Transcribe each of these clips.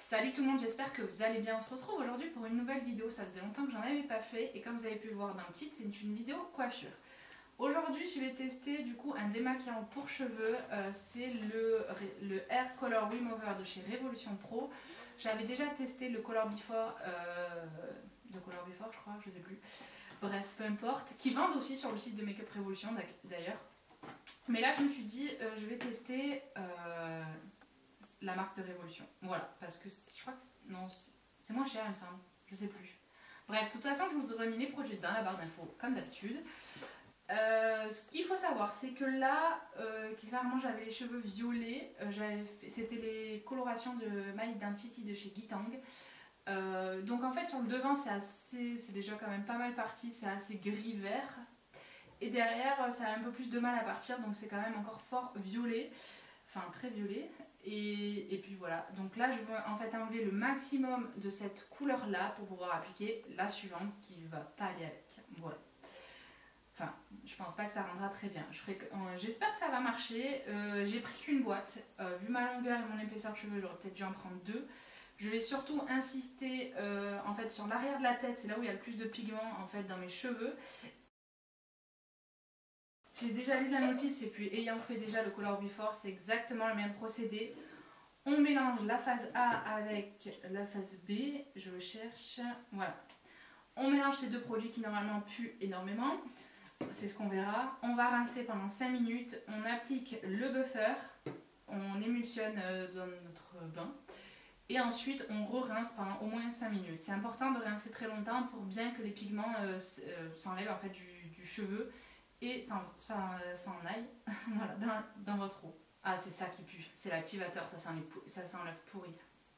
Salut tout le monde, j'espère que vous allez bien. On se retrouve aujourd'hui pour une nouvelle vidéo. Ça faisait longtemps que j'en avais pas fait et comme vous avez pu le voir dans le titre, c'est une vidéo coiffure. Aujourd'hui, je vais tester du coup un démaquillant pour cheveux. C'est le Hair Color Remover de chez Revolution Pro. J'avais déjà testé le Color Before, je crois, je sais plus. Bref, peu importe. Qui vendent aussi sur le site de Make Up Revolution d'ailleurs. Mais là, je me suis dit, je vais tester la marque de Révolution. Voilà, parce que je crois que non, c'est moins cher, il me semble. Je sais plus. Bref, de toute façon, je vous aurais mis les produits dans la barre d'infos, comme d'habitude. Ce qu'il faut savoir, c'est que là, clairement, j'avais les cheveux violets. C'était les colorations de My Identity de chez Gitang. Donc en fait, sur le devant, c'est déjà quand même pas mal parti. C'est assez gris-vert. Et derrière, ça a un peu plus de mal à partir, donc c'est quand même encore fort violet. Enfin, très violet. Et puis voilà, donc là je veux en fait enlever le maximum de cette couleur là pour pouvoir appliquer la suivante qui va pas aller avec. Voilà. Enfin, je pense pas que ça rendra très bien. J'espère que ça va marcher. J'ai pris qu'une boîte. Vu ma longueur et mon épaisseur de cheveux, j'aurais peut-être dû en prendre deux. Je vais surtout insister en fait sur l'arrière de la tête, c'est là où il y a le plus de pigments en fait dans mes cheveux. J'ai déjà lu la notice et puis ayant fait déjà le Color Before, c'est exactement le même procédé. On mélange la phase A avec la phase B, je cherche, voilà. On mélange ces deux produits qui normalement puent énormément, c'est ce qu'on verra. On va rincer pendant 5 minutes, on applique le buffer, on émulsionne dans notre bain. Et ensuite on re-rince pendant au moins 5 minutes. C'est important de rincer très longtemps pour bien que les pigments s'enlèvent en fait du cheveu et s'en aille voilà, dans votre eau. Ah, c'est ça qui pue, c'est l'activateur, ça sent l'œuf pourri.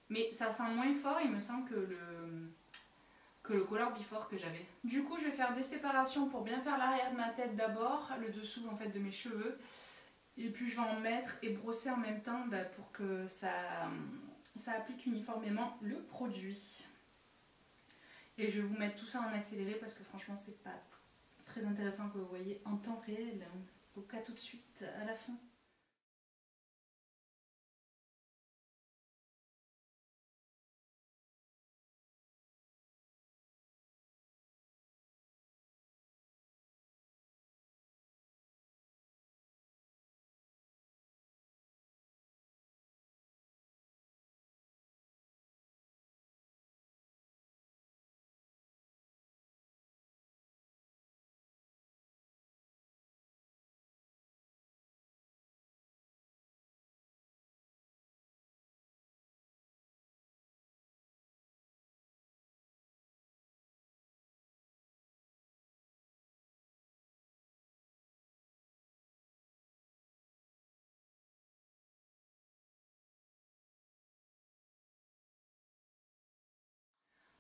Mais ça sent moins fort, il me semble, que le Color Before que j'avais. Du coup, je vais faire des séparations pour bien faire l'arrière de ma tête d'abord, le dessous en fait de mes cheveux. Et puis je vais en mettre et brosser en même temps pour que ça applique uniformément le produit. Et je vais vous mettre tout ça en accéléré parce que franchement, c'est pas très intéressant que vous voyez en temps réel. Donc à tout de suite, à la fin.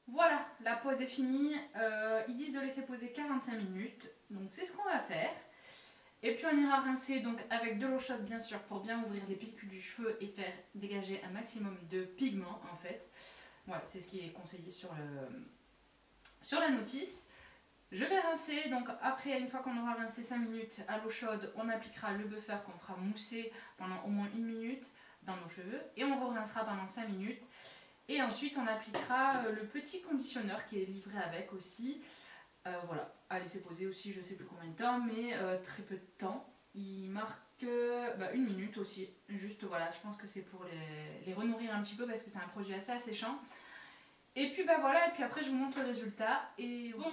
Voilà, la pause est finie. Ils disent de laisser poser 45 minutes. Donc c'est ce qu'on va faire. Et puis on ira rincer donc avec de l'eau chaude bien sûr pour bien ouvrir les pellicules du cheveu et faire dégager un maximum de pigments en fait. Voilà, c'est ce qui est conseillé sur la notice. Je vais rincer, donc après une fois qu'on aura rincé 5 minutes à l'eau chaude, on appliquera le buffer qu'on fera mousser pendant au moins 1 minute dans nos cheveux et on rincera pendant 5 minutes. Et ensuite on appliquera le petit conditionneur qui est livré avec aussi. Voilà, à laisser poser aussi je sais plus combien de temps, mais très peu de temps. Il marque 1 minute aussi, juste voilà, je pense que c'est pour les renourrir un petit peu parce que c'est un produit assez asséchant. Et puis voilà, et puis après je vous montre le résultat. Et bon,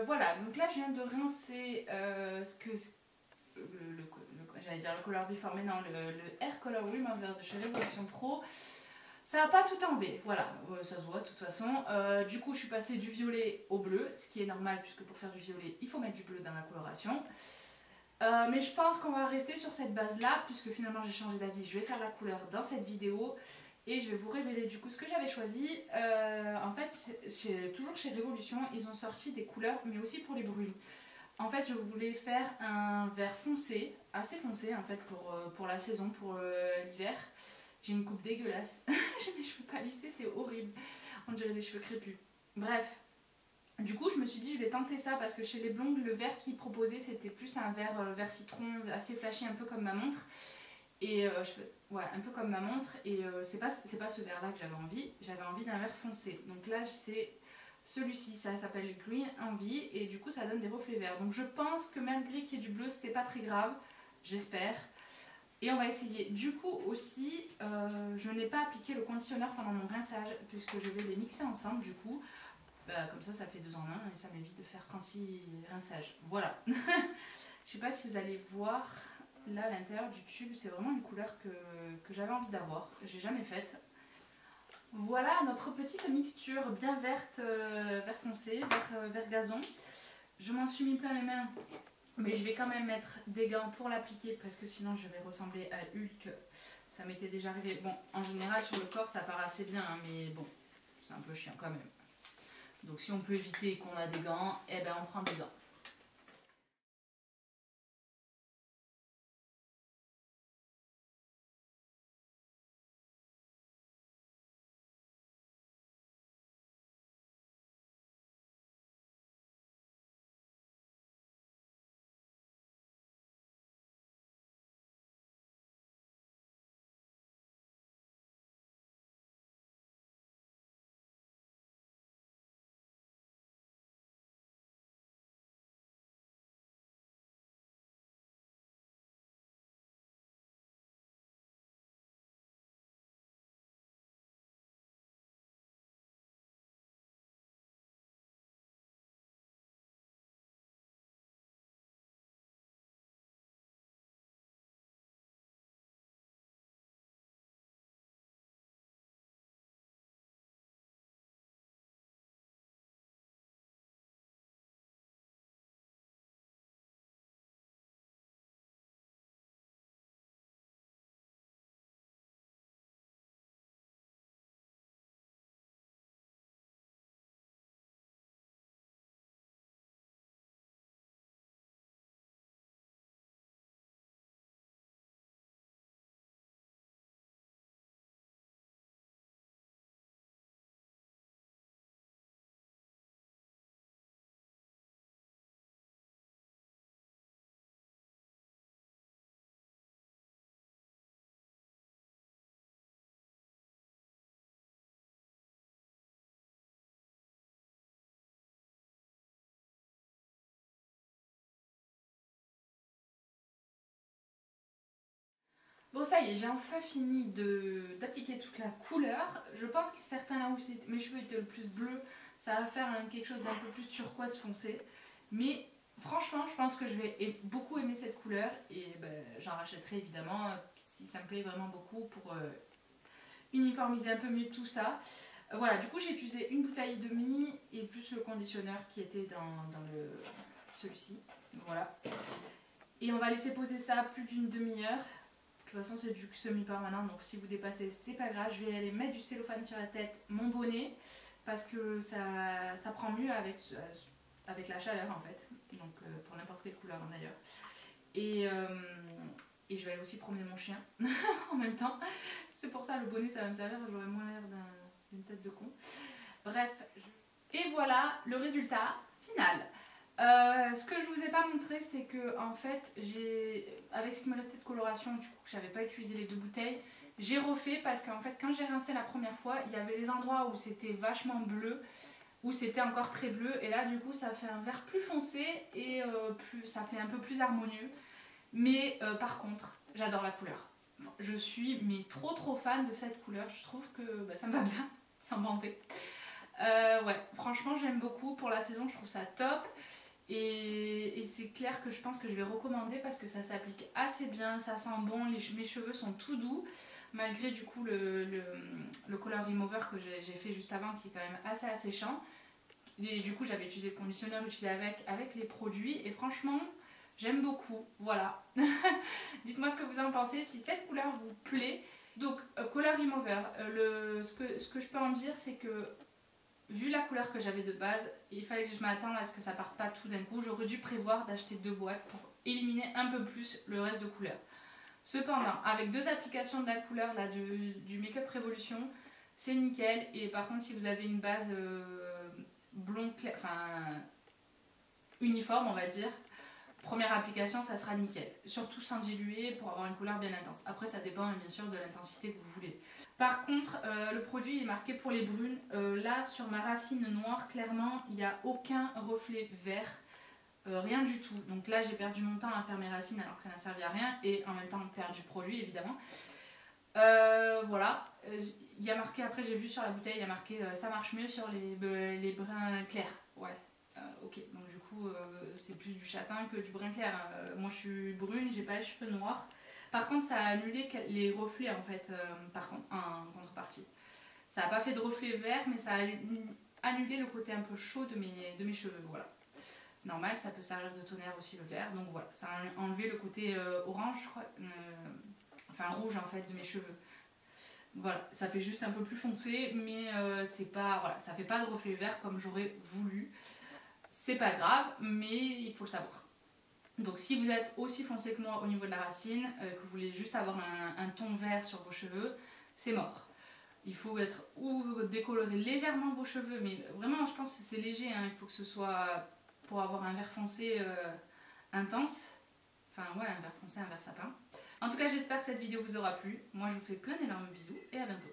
voilà, donc là je viens de rincer j'allais dire le Color Before, mais non, le Hair Color Remover de chez Revolution Pro. Ça n'a pas tout enlevé, voilà, ça se voit de toute façon. Du coup je suis passée du violet au bleu, ce qui est normal puisque pour faire du violet il faut mettre du bleu dans la coloration. Mais je pense qu'on va rester sur cette base là puisque finalement j'ai changé d'avis, je vais faire la couleur dans cette vidéo. Et je vais vous révéler du coup ce que j'avais choisi. En fait, toujours chez Révolution, ils ont sorti des couleurs mais aussi pour les brunes. En fait je voulais faire un vert foncé, assez foncé en fait pour la saison, pour l'hiver. J'ai une coupe dégueulasse, j'ai mes cheveux pas lissés, c'est horrible, on dirait des cheveux crépus. Bref, du coup je me suis dit je vais tenter ça parce que chez les blondes le vert qu'ils proposaient c'était plus un vert citron assez flashy un peu comme ma montre. Et ouais, un peu comme ma montre. Et c'est pas ce vert là que j'avais envie d'un vert foncé. Donc là c'est celui-ci, ça s'appelle Green Envy et du coup ça donne des reflets verts. Donc je pense que malgré qu'il y ait du bleu, c'est pas très grave, j'espère. Et on va essayer. Du coup aussi, je n'ai pas appliqué le conditionneur pendant mon rinçage puisque je vais les mixer ensemble du coup. Comme ça fait 2 en 1 et ça m'évite de faire 36 rinçages. Voilà. Je sais pas si vous allez voir là l'intérieur du tube, c'est vraiment une couleur que j'avais envie d'avoir. J'ai jamais faite. Voilà notre petite mixture bien verte, vert foncé, vert gazon. Je m'en suis mis plein les mains. Mais je vais quand même mettre des gants pour l'appliquer parce que sinon je vais ressembler à Hulk. Ça m'était déjà arrivé. Bon, en général sur le corps ça part assez bien, hein, mais bon, c'est un peu chiant quand même. Donc si on peut éviter qu'on a des gants, eh ben on prend des gants. Bon ça y est, j'ai enfin fini d'appliquer toute la couleur. Je pense que certains là où mes cheveux étaient le plus bleus, ça va faire quelque chose d'un peu plus turquoise foncé. Mais franchement, je pense que je vais beaucoup aimer cette couleur et j'en rachèterai évidemment si ça me plaît vraiment beaucoup pour uniformiser un peu mieux tout ça. Voilà, du coup j'ai utilisé une bouteille et demie et plus le conditionneur qui était dans celui-ci. Voilà. Et on va laisser poser ça plus d'une demi-heure. De toute façon c'est du semi-permanent donc si vous dépassez c'est pas grave. Je vais aller mettre du cellophane sur la tête, mon bonnet parce que ça prend mieux avec la chaleur en fait. Donc pour n'importe quelle couleur d'ailleurs. Et je vais aller aussi promener mon chien en même temps. C'est pour ça le bonnet ça va me servir, j'aurai moins l'air d'une tête de con. Bref, et voilà le résultat final. Ce que je vous ai pas montré c'est que en fait avec ce qui me restait de coloration du coup que j'avais pas utilisé les 2 bouteilles, j'ai refait parce qu'en fait quand j'ai rincé la première fois il y avait les endroits où c'était vachement bleu, où c'était encore très bleu et là du coup ça fait un vert plus foncé et ça fait un peu plus harmonieux. Mais par contre j'adore la couleur. Je suis mais trop fan de cette couleur, je trouve que ça me va bien sans vanter. Ouais franchement j'aime beaucoup pour la saison, je trouve ça top. Et c'est clair que je pense que je vais recommander parce que ça s'applique assez bien, ça sent bon, mes cheveux sont tout doux malgré du coup le color remover que j'ai fait juste avant qui est quand même assez asséchant. Et du coup j'avais utilisé le conditionneur utilisé avec les produits et franchement j'aime beaucoup, voilà. Dites-moi ce que vous en pensez, si cette couleur vous plaît. Donc color remover, ce que je peux en dire c'est que vu la couleur que j'avais de base, il fallait que je m'attende à ce que ça parte pas tout d'un coup. J'aurais dû prévoir d'acheter 2 boîtes pour éliminer un peu plus le reste de couleur. Cependant, avec 2 applications de la couleur là, du Make Up Revolution, c'est nickel. Et par contre, si vous avez une base blond clair, enfin uniforme, on va dire, Première application, ça sera nickel. Surtout sans diluer pour avoir une couleur bien intense. Après, ça dépend bien sûr de l'intensité que vous voulez. Par contre, le produit est marqué pour les brunes. Là, sur ma racine noire, clairement, il n'y a aucun reflet vert. Rien du tout. Donc là, j'ai perdu mon temps à faire mes racines alors que ça n'a servi à rien. Et en même temps, perdu produit, évidemment. Voilà. Il y a marqué, après j'ai vu sur la bouteille, il y a marqué ça marche mieux sur les bruns clairs. Ouais. Ok, donc du coup c'est plus du châtain que du brun clair. Moi je suis brune, j'ai pas les cheveux noirs. Par contre ça a annulé les reflets en fait, par contre, en contrepartie. Ça n'a pas fait de reflets verts, mais ça a annulé le côté un peu chaud de mes cheveux. Voilà. C'est normal, ça peut servir de tonnerre aussi le vert. Donc voilà, ça a enlevé le côté orange, je crois, enfin rouge en fait de mes cheveux. Voilà, ça fait juste un peu plus foncé, mais c'est pas, voilà, ça fait pas de reflet vert comme j'aurais voulu. C'est pas grave, mais il faut le savoir. Donc si vous êtes aussi foncé que moi au niveau de la racine, que vous voulez juste avoir un ton vert sur vos cheveux, c'est mort. Il faut être ou décolorer légèrement vos cheveux, mais vraiment je pense que c'est léger, hein, il faut que ce soit pour avoir un vert foncé intense. Enfin ouais, un vert foncé, un vert sapin. En tout cas, j'espère que cette vidéo vous aura plu. Moi, je vous fais plein d'énormes bisous et à bientôt.